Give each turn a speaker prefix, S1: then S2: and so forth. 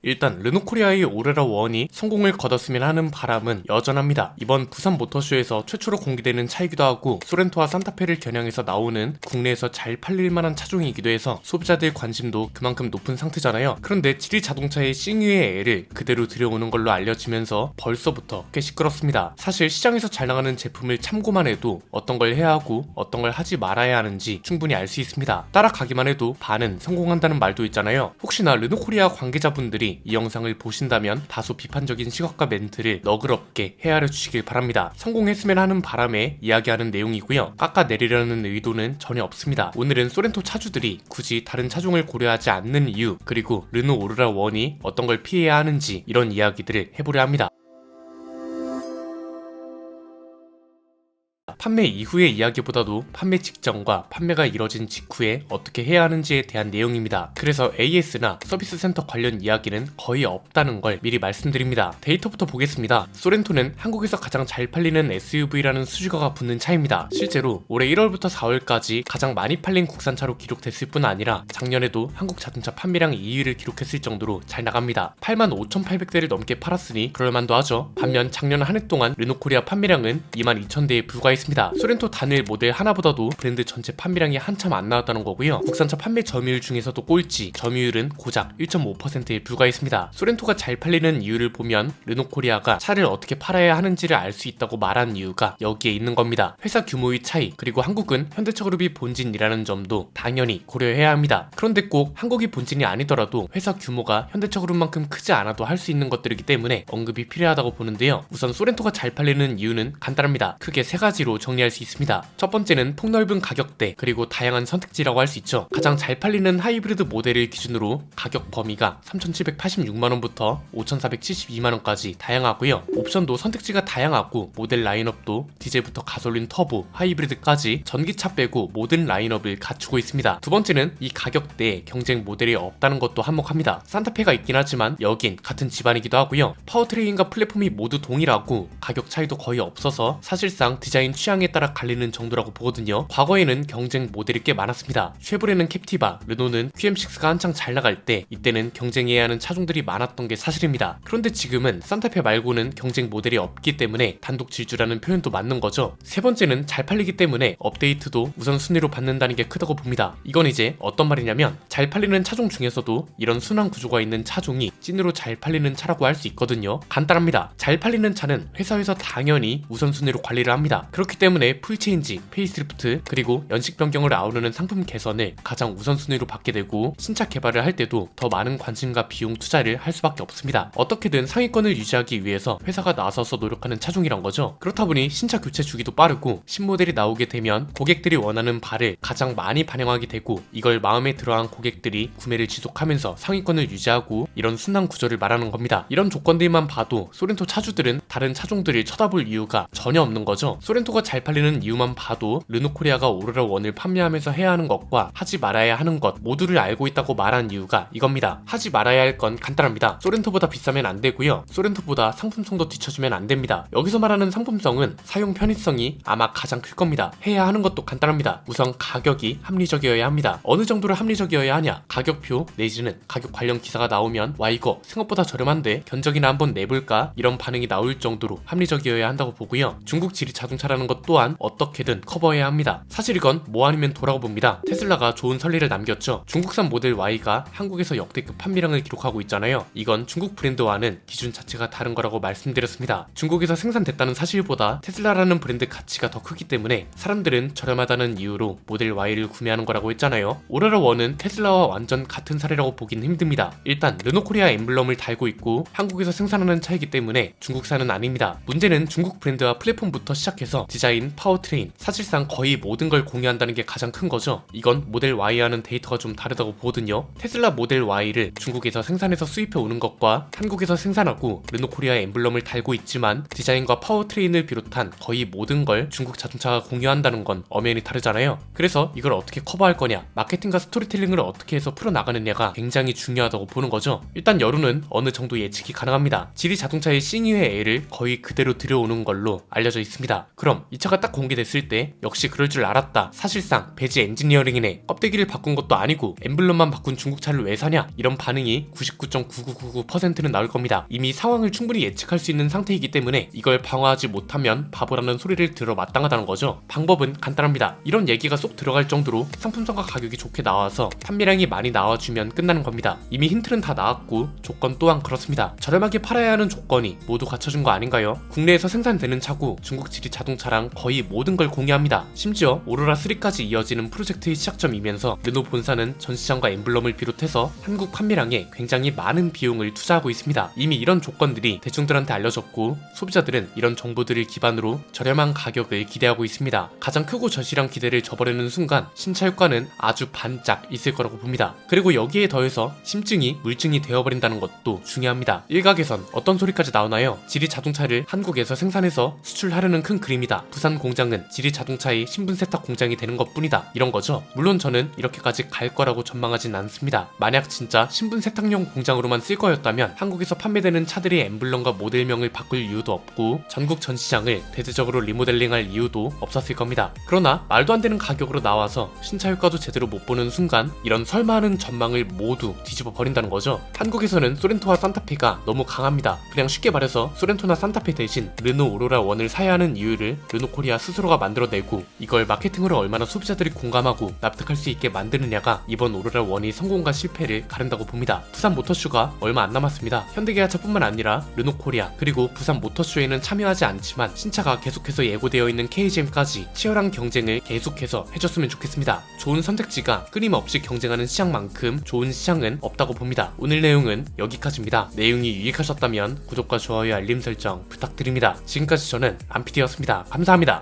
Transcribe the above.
S1: 일단 르노코리아의 오레라 원이 성공을 거뒀으면 하는 바람은 여전합니다. 이번 부산 모터쇼에서 최초로 공개되는 차이기도 하고 소렌토와 산타페를 겨냥해서 나오는 국내에서 잘 팔릴 만한 차종이기도 해서 소비자들 관심도 그만큼 높은 상태잖아요. 그런데 지리 자동차의 싱유의 애를 그대로 들여오는 걸로 알려지면서 벌써부터 꽤 시끄럽습니다. 사실 시장에서 잘 나가는 제품을 참고만 해도 어떤 걸 해야 하고 어떤 걸 하지 말아야 하는지 충분히 알 수 있습니다. 따라가기만 해도 반은 성공한다는 말도 있잖아요. 혹시나 르노코리아 관계자분들이 이 영상을 보신다면 다소 비판적인 시각과 멘트를 너그럽게 헤아려 주시길 바랍니다. 성공했으면 하는 바람에 이야기하는 내용이고요. 깎아내리려는 의도는 전혀 없습니다. 오늘은 소렌토 차주들이 굳이 다른 차종을 고려하지 않는 이유, 그리고 르노 오르라 원이 어떤 걸 피해야 하는지 이런 이야기들을 해보려 합니다. 판매 이후의 이야기보다도 판매 직전과 판매가 이뤄진 직후에 어떻게 해야 하는지에 대한 내용입니다. 그래서 AS나 서비스 센터 관련 이야기는 거의 없다는 걸 미리 말씀드립니다. 데이터부터 보겠습니다. 소렌토는 한국에서 가장 잘 팔리는 SUV라는 수식어가 붙는 차입니다. 실제로 올해 1월부터 4월까지 가장 많이 팔린 국산차로 기록됐을 뿐 아니라 작년에도 한국 자동차 판매량 2위를 기록했을 정도로 잘 나갑니다. 85,800대를 넘게 팔았으니 그럴만도 하죠. 반면 작년 한 해 동안 르노코리아 판매량은 22,000대에 불과했습니다. 소렌토 단일 모델 하나보다도 브랜드 전체 판매량이 한참 안 나왔다는 거고요. 국산차 판매 점유율 중에서도 꼴찌, 점유율은 고작 1.5%에 불과했습니다. 소렌토가 잘 팔리는 이유를 보면 르노코리아가 차를 어떻게 팔아야 하는지를 알 수 있다고 말한 이유가 여기에 있는 겁니다. 회사 규모의 차이, 그리고 한국은 현대차그룹이 본진이라는 점도 당연히 고려해야 합니다. 그런데 꼭 한국이 본진이 아니더라도 회사 규모가 현대차그룹만큼 크지 않아도 할 수 있는 것들이기 때문에 언급이 필요하다고 보는데요. 우선 소렌토가 잘 팔리는 이유는 간단합니다. 크게 세 가지로 정리할 수 있습니다. 첫 번째는 폭넓은 가격대, 그리고 다양한 선택지라고 할 수 있죠. 가장 잘 팔리는 하이브리드 모델을 기준으로 가격 범위가 3,786만원부터 5,472만원까지 다양하고요. 옵션도 선택지가 다양하고 모델 라인업도 디젤부터 가솔린 터보, 하이브리드까지 전기차 빼고 모든 라인업을 갖추고 있습니다. 두 번째는 이 가격대에 경쟁 모델이 없다는 것도 한몫합니다. 산타페가 있긴 하지만 여긴 같은 집안이기도 하고요. 파워트레인과 플랫폼이 모두 동일하고 가격 차이도 거의 없어서 사실상 디자인 취향에 따라 갈리는 정도라고 보거든요. 과거에는 경쟁 모델이 꽤 많았습니다. 쉐보레는 캡티바, 르노는 QM6가 한창 잘 나갈 때 이때는 경쟁해야 하는 차종들이 많았던 게 사실입니다. 그런데 지금은 산타페 말고는 경쟁 모델이 없기 때문에 단독 질주라는 표현도 맞는 거죠. 세 번째는 잘 팔리기 때문에 업데이트도 우선순위로 받는다는 게 크다고 봅니다. 이건 이제 어떤 말이냐면 잘 팔리는 차종 중에서도 이런 순환 구조가 있는 차종이 찐으로 잘 팔리는 차라고 할 수 있거든요. 간단합니다. 잘 팔리는 차는 회사에서 당연히 우선순위로 관리를 합니다. 그렇기 때문에 풀체인지, 페이스리프트, 그리고 연식 변경을 아우르는 상품 개선을 가장 우선순위로 받게 되고 신차 개발을 할 때도 더 많은 관심과 비용 투자를 할 수밖에 없습니다. 어떻게든 상위권을 유지하기 위해서 회사가 나서서 노력하는 차종이란 거죠. 그렇다 보니 신차 교체 주기도 빠르고 신모델이 나오게 되면 고객들이 원하는 바를 가장 많이 반영하게 되고 이걸 마음에 들어한 고객들이 구매를 지속하면서 상위권을 유지하고 이런 순환 구조를 말하는 겁니다. 이런 조건들만 봐도 소렌토 차주들은 다른 차종들을 쳐다볼 이유가 전혀 없는 거죠. 소렌토가 잘 팔리는 이유만 봐도 르노코리아가 오로라 원을 판매하면서 해야 하는 것과 하지 말아야 하는 것 모두를 알고 있다고 말한 이유가 이겁니다. 하지 말아야 할 건 간단합니다. 소렌토보다 비싸면 안 되고요. 소렌토보다 상품성도 뒤처지면 안 됩니다. 여기서 말하는 상품성은 사용 편의성이 아마 가장 클 겁니다. 해야 하는 것도 간단합니다. 우선 가격이 합리적이어야 합니다. 어느 정도로 합리적이어야 하냐? 가격표 내지는 가격 관련 기사가 나오면 와 이거 생각보다 저렴한데 견적이나 한번 내볼까? 이런 반응이 나올 정도로 합리적이어야 한다고 보고요. 중국 지리 자동차라는 것 또한 어떻게든 커버해야 합니다. 사실 이건 뭐 아니면 도라고 봅니다. 테슬라가 좋은 선리를 남겼죠. 중국산 모델 Y가 한국에서 역대급 판매량을 기록하고 있잖아요. 이건 중국 브랜드와는 기준 자체가 다른 거라고 말씀드렸습니다. 중국에서 생산됐다는 사실보다 테슬라라는 브랜드 가치가 더 크기 때문에 사람들은 저렴하다는 이유로 모델 Y를 구매하는 거라고 했잖아요. 오로라 원은 테슬라와 완전 같은 사례라고 보긴 힘듭니다. 일단 르노코리아 엠블럼을 달고 있고 한국에서 생산하는 차이기 때문에 중국산은 아닙니다. 문제는 중국 브랜드와 플랫폼부터 시작해서 디자인, 파워트레인, 사실상 거의 모든 걸 공유한다는 게 가장 큰 거죠. 이건 모델 Y와는 데이터가 좀 다르다고 보거든요. 테슬라 모델 Y를 중국에서 생산해서 수입해 오는 것과 한국에서 생산하고 르노코리아 엠블럼을 달고 있지만 디자인과 파워트레인을 비롯한 거의 모든 걸 중국 자동차가 공유한다는 건 엄연히 다르잖아요. 그래서 이걸 어떻게 커버할 거냐, 마케팅과 스토리텔링을 어떻게 해서 풀어나가느냐가 굉장히 중요하다고 보는 거죠. 일단 여론은 어느 정도 예측이 가능합니다. 지리 자동차의 싱유의 A를 거의 그대로 들여오는 걸로 알려져 있습니다. 그럼 이 차가 딱 공개됐을 때 역시 그럴 줄 알았다, 사실상 배지 엔지니어링이네, 껍데기를 바꾼 것도 아니고 엠블럼만 바꾼 중국차를 왜 사냐, 이런 반응이 99.9999%는 나올 겁니다. 이미 상황을 충분히 예측할 수 있는 상태이기 때문에 이걸 방어하지 못하면 바보라는 소리를 들어 마땅하다는 거죠. 방법은 간단합니다. 이런 얘기가 쏙 들어갈 정도로 상품성과 가격이 좋게 나와서 판매량이 많이 나와주면 끝나는 겁니다. 이미 힌트는 다 나왔고 조건 또한 그렇습니다. 저렴하게 팔아야 하는 조건이 모두 갖춰준 거 아닌가요? 국내에서 생산되는 차고 중국 지리 자동차랑 거의 모든 걸 공유합니다. 심지어 오로라3까지 이어지는 프로젝트의 시작점이면서 르노 본사는 전시장과 엠블럼을 비롯해서 한국 판매량에 굉장히 많은 비용을 투자하고 있습니다. 이미 이런 조건들이 대중들한테 알려졌고 소비자들은 이런 정보들을 기반으로 저렴한 가격을 기대하고 있습니다. 가장 크고 절실한 기대를 저버리는 순간 신차 효과는 아주 반짝 있을 거라고 봅니다. 그리고 여기에 더해서 심증이 물증이 되어버린다는 것도 중요합니다. 일각에선 어떤 소리까지 나오나요? 지리 자동차를 한국에서 생산해서 수출하려는 큰 그림이다. 부산 공장은 지리 자동차의 신분 세탁 공장이 되는 것 뿐이다, 이런 거죠. 물론 저는 이렇게까지 갈 거라고 전망하진 않습니다. 만약 진짜 신분 세탁용 공장으로만 쓸 거였다면 한국에서 판매되는 차들의 엠블럼과 모델명을 바꿀 이유도 없고 전국 전시장을 대대적으로 리모델링할 이유도 없었을 겁니다. 그러나 말도 안 되는 가격으로 나와서 신차 효과도 제대로 못 보는 순간 이런 설마하는 전망을 모두 뒤집어 버린다는 거죠. 한국에서는 소렌토와 산타페가 너무 강합니다. 그냥 쉽게 말해서 소렌토나 산타페 대신 르노 오로라 1을 사야 하는 이유를 르노 코리아 스스로가 만들어내고 이걸 마케팅으로 얼마나 소비자들이 공감하고 납득할 수 있게 만드느냐가 이번 오로라 1이 성공과 실패를 가른다고 봅니다. 부산 모터쇼가 얼마 안 남았습니다. 현대기아차뿐만 아니라 르노 코리아 그리고 부산 모터쇼에는 참여하지 않지만 신차가 계속해서 예고되어 있는 KGM까지 치열한 경쟁을 계속해서 해줬으면 좋겠습니다. 좋은 선택지가 끊임없이 경쟁하는 시장만큼 좋은 시장은 없다고 봅니다. 오늘 내용은 여기까지입니다. 내용이 유익하셨다면 구독과 좋아요 알림 설정 부탁드립니다. 지금까지 저는 안PD였습니다. 감사합니다.